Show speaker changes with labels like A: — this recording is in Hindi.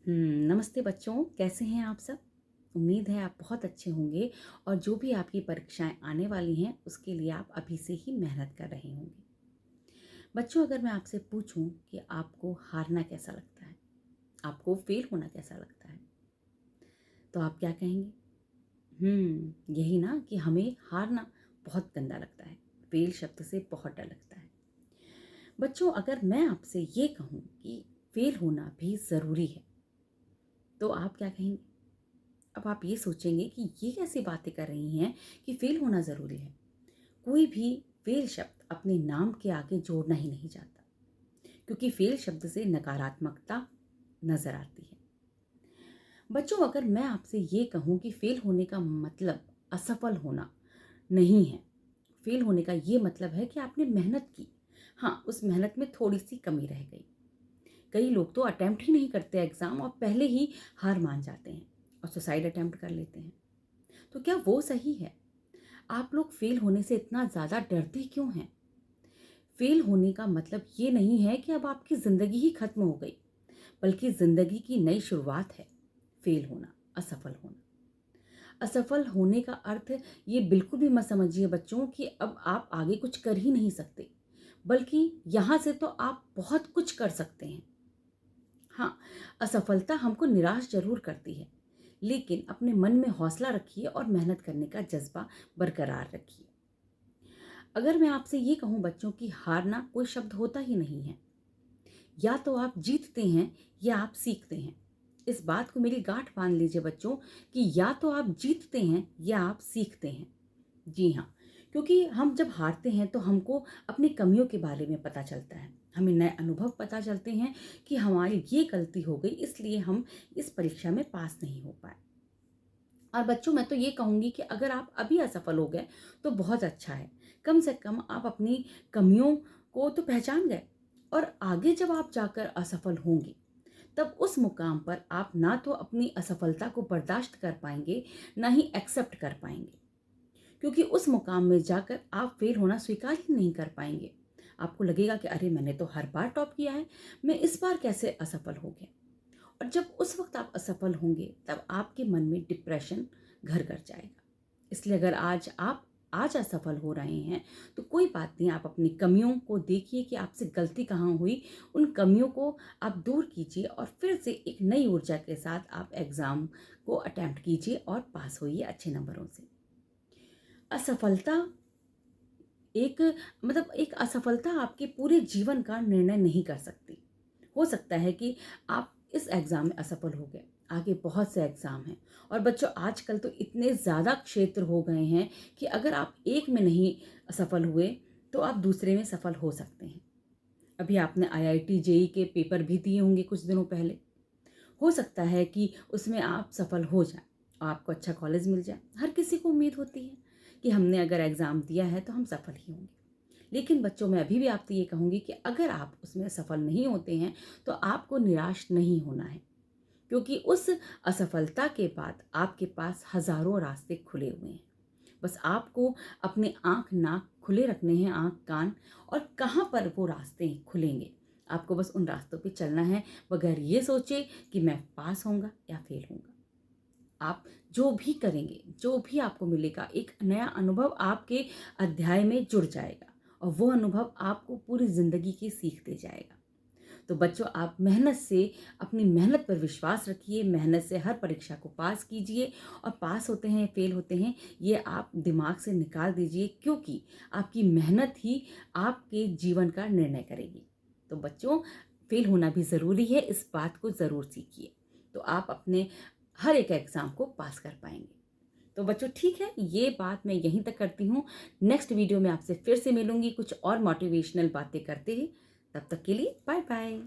A: नमस्ते बच्चों, कैसे हैं आप सब? उम्मीद है आप बहुत अच्छे होंगे और जो भी आपकी परीक्षाएं आने वाली हैं उसके लिए आप अभी से ही मेहनत कर रहे होंगे। बच्चों, अगर मैं आपसे पूछूं कि आपको हारना कैसा लगता है, आपको फेल होना कैसा लगता है, तो आप क्या कहेंगे? यही ना कि हमें हारना बहुत गंदा लगता है। फेल शब्द से बहुत डर लगता है। बच्चों, अगर मैं आपसे ये कहूँ कि फेल होना भी ज़रूरी है, तो आप क्या कहेंगे? अब आप ये सोचेंगे कि ये कैसी बातें कर रही हैं कि फेल होना ज़रूरी है। कोई भी फेल शब्द अपने नाम के आगे जोड़ना ही नहीं चाहता, क्योंकि फेल शब्द से नकारात्मकता नज़र आती है। बच्चों, अगर मैं आपसे ये कहूँ कि फेल होने का मतलब असफल होना नहीं है। फेल होने का ये मतलब है कि आपने मेहनत की, हाँ, उस मेहनत में थोड़ी सी कमी रह गई। कई लोग तो अटेम्प्ट ही नहीं करते एग्ज़ाम और पहले ही हार मान जाते हैं और सुसाइड अटेम्प्ट कर लेते हैं। तो क्या वो सही है? आप लोग फेल होने से इतना ज़्यादा डरते क्यों हैं? फेल होने का मतलब ये नहीं है कि अब आपकी ज़िंदगी ही खत्म हो गई, बल्कि ज़िंदगी की नई शुरुआत है। फेल होना, असफल होना। असफल होने का अर्थ ये बिल्कुल भी मत समझिए बच्चों कि अब आप आगे कुछ कर ही नहीं सकते, बल्कि यहाँ से तो आप बहुत कुछ कर सकते हैं। हाँ, असफलता हमको निराश ज़रूर करती है, लेकिन अपने मन में हौसला रखिए और मेहनत करने का जज़्बा बरकरार रखिए। अगर मैं आपसे ये कहूँ बच्चों कि हारना कोई शब्द होता ही नहीं है। या तो आप जीतते हैं या आप सीखते हैं। इस बात को मेरी गांठ बांध लीजिए बच्चों कि या तो आप जीतते हैं या आप सीखते हैं। जी हाँ, क्योंकि हम जब हारते हैं तो हमको अपनी कमियों के बारे में पता चलता है। हमें नए अनुभव पता चलते हैं कि हमारी ये गलती हो गई, इसलिए हम इस परीक्षा में पास नहीं हो पाए। और बच्चों, मैं तो ये कहूँगी कि अगर आप अभी असफल हो गए तो बहुत अच्छा है। कम से कम आप अपनी कमियों को तो पहचान गए और आगे जब आप जाकर असफल होंगे तब उस मुकाम पर आप ना तो अपनी असफलता को बर्दाश्त कर पाएंगे, ना ही एक्सेप्ट कर पाएंगे, क्योंकि उस मुकाम में जाकर आप फेल होना स्वीकार ही नहीं कर पाएंगे। आपको लगेगा कि अरे, मैंने तो हर बार टॉप किया है, मैं इस बार कैसे असफल हो गया। और जब उस वक्त आप असफल होंगे तब आपके मन में डिप्रेशन घर कर जाएगा। इसलिए अगर आज असफल हो रहे हैं तो कोई बात नहीं, आप अपनी कमियों को देखिए कि आपसे गलती कहाँ हुई। उन कमियों को आप दूर कीजिए और फिर से एक नई ऊर्जा के साथ आप एग्ज़ाम को अटेम्प्ट कीजिए और पास होइए अच्छे नंबरों से। असफलता एक असफलता आपके पूरे जीवन का निर्णय नहीं कर सकती। हो सकता है कि आप इस एग्ज़ाम में असफल हो गए, आगे बहुत से एग्ज़ाम हैं। और बच्चों, आजकल तो इतने ज़्यादा क्षेत्र हो गए हैं कि अगर आप एक में नहीं सफल हुए तो आप दूसरे में सफल हो सकते हैं। अभी आपने आईआईटी जेईई के पेपर भी दिए होंगे कुछ दिनों पहले। हो सकता है कि उसमें आप सफल हो जाएं, आपको अच्छा कॉलेज मिल जाए। हर किसी को उम्मीद होती है कि हमने अगर एग्ज़ाम दिया है तो हम सफल ही होंगे। लेकिन बच्चों, मैं अभी भी आपसे ये कहूँगी कि अगर आप उसमें सफल नहीं होते हैं तो आपको निराश नहीं होना है, क्योंकि उस असफलता के बाद आपके पास हज़ारों रास्ते खुले हुए हैं। बस आपको अपने आँख नाक खुले रखने हैं, आँख कान, और कहाँ पर वो रास्ते खुलेंगे आपको बस उन रास्तों पे चलना है, बगैर ये सोचे कि मैं पास होऊंगा या फेल होऊंगा। आप जो भी करेंगे, जो भी आपको मिलेगा, एक नया अनुभव आपके अध्याय में जुड़ जाएगा और वो अनुभव आपको पूरी ज़िंदगी की सीख दे जाएगा। तो बच्चों, आप मेहनत से, अपनी मेहनत पर विश्वास रखिए, मेहनत से हर परीक्षा को पास कीजिए। और पास होते हैं फेल होते हैं ये आप दिमाग से निकाल दीजिए, क्योंकि आपकी मेहनत ही आपके जीवन का निर्णय करेगी। तो बच्चों, फेल होना भी ज़रूरी है, इस बात को ज़रूर सीखिए, तो आप अपने हर एक एग्ज़ाम को पास कर पाएंगे। तो बच्चों, ठीक है, ये बात मैं यहीं तक करती हूँ। नेक्स्ट वीडियो में आपसे फिर से मिलूंगी कुछ और मोटिवेशनल बातें करते हुए। तब तक के लिए बाय बाय।